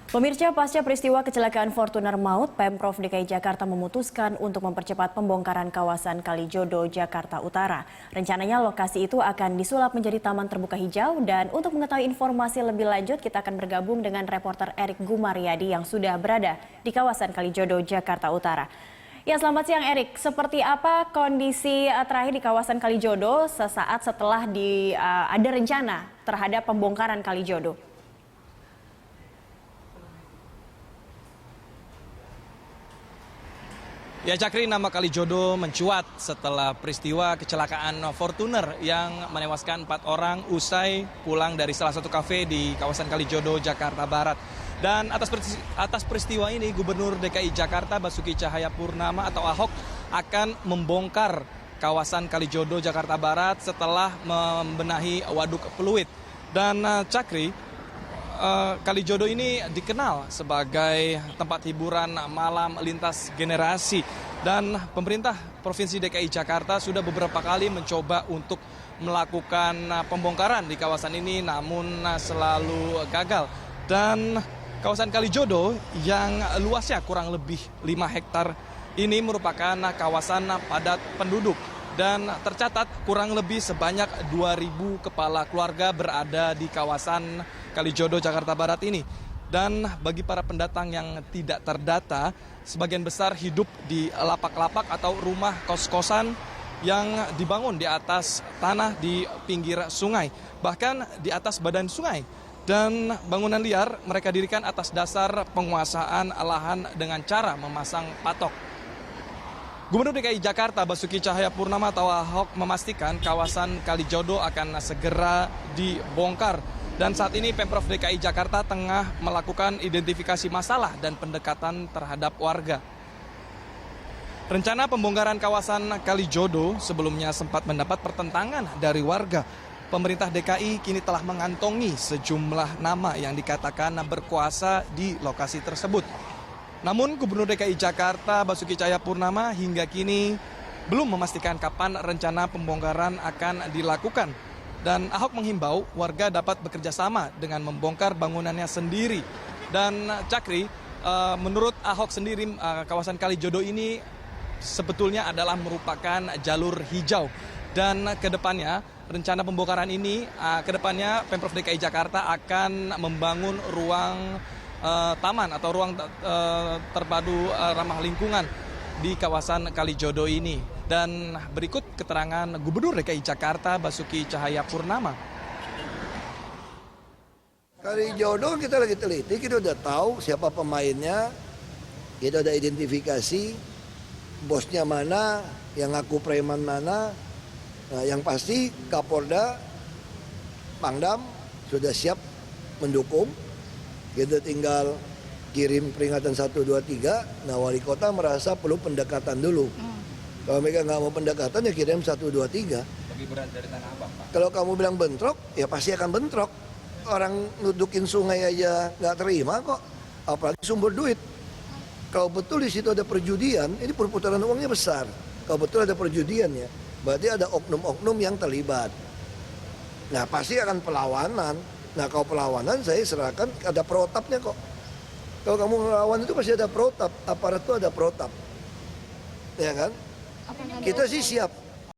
Pemirsa, pasca peristiwa kecelakaan Fortuner maut, Pemprov DKI Jakarta memutuskan untuk mempercepat pembongkaran kawasan Kalijodo, Jakarta Utara. Rencananya lokasi itu akan disulap menjadi taman terbuka hijau, dan untuk mengetahui informasi lebih lanjut kita akan bergabung dengan reporter Erik Gumaryadi yang sudah berada di kawasan Kalijodo, Jakarta Utara. Ya, selamat siang Erik. Seperti apa kondisi terakhir di kawasan Kalijodo sesaat setelah ada rencana terhadap pembongkaran Kalijodo? Ya, Cakri, nama Kalijodo mencuat setelah peristiwa kecelakaan Fortuner yang menewaskan 4 orang usai pulang dari salah satu kafe di kawasan Kalijodo, Jakarta Barat. Dan atas peristiwa ini, Gubernur DKI Jakarta Basuki Cahayapurnama atau Ahok akan membongkar kawasan Kalijodo, Jakarta Barat setelah membenahi waduk Pluit. Dan Cakri, Kalijodo ini dikenal sebagai tempat hiburan malam lintas generasi, dan pemerintah Provinsi DKI Jakarta sudah beberapa kali mencoba untuk melakukan pembongkaran di kawasan ini, namun selalu gagal. Dan kawasan Kalijodo yang luasnya kurang lebih 5 hektar ini merupakan kawasan padat penduduk, dan tercatat kurang lebih sebanyak 2.000 kepala keluarga berada di kawasan Kalijodo, Jakarta Barat ini. Dan bagi para pendatang yang tidak terdata, sebagian besar hidup di lapak-lapak atau rumah kos-kosan yang dibangun di atas tanah di pinggir sungai, bahkan di atas badan sungai. Dan bangunan liar mereka dirikan atas dasar penguasaan lahan dengan cara memasang patok. Gubernur DKI Jakarta Basuki Cahayapurnama atau Ahok memastikan kawasan Kalijodo akan segera dibongkar. Dan saat ini Pemprov DKI Jakarta tengah melakukan identifikasi masalah dan pendekatan terhadap warga. Rencana pembongkaran kawasan Kalijodo sebelumnya sempat mendapat pertentangan dari warga. Pemerintah DKI kini telah mengantongi sejumlah nama yang dikatakan berkuasa di lokasi tersebut. Namun Gubernur DKI Jakarta Basuki Cahayapurnama hingga kini belum memastikan kapan rencana pembongkaran akan dilakukan. Dan Ahok menghimbau warga dapat bekerja sama dengan membongkar bangunannya sendiri. Dan Cakri, menurut Ahok sendiri kawasan Kalijodo ini sebetulnya adalah merupakan jalur hijau. Dan kedepannya rencana pembongkaran ini, kedepannya Pemprov DKI Jakarta akan membangun ruang taman atau ruang terpadu ramah lingkungan di kawasan Kalijodo ini. Dan berikut keterangan Gubernur DKI Jakarta Basuki Cahayapurnama. Kalijodo kita lagi teliti, kita udah tahu siapa pemainnya, kita udah identifikasi bosnya mana, yang ngaku preman mana. Nah, yang pasti Kapolda, Pangdam sudah siap mendukung. Kita tinggal kirim peringatan 1, 2, 3. Nah, wali kota merasa perlu pendekatan dulu. Kalau mereka nggak mau pendekatan ya kirim 1, 2, 3. Lebih berat dari Tanah Abang, Pak. Kalau kamu bilang bentrok, ya pasti akan bentrok. Orang nudukin sungai aja nggak terima kok, apalagi sumber duit. Kalau betul di situ ada perjudian, ini perputaran uangnya besar. Kalau betul ada perjudian ya, berarti ada oknum-oknum yang terlibat. Nah, pasti akan perlawanan. Nah, kalau perlawanan saya serahkan ada protapnya kok. Kalau kamu melawan itu pasti ada protap, aparat itu ada protap. Ya kan? Kita sih siap.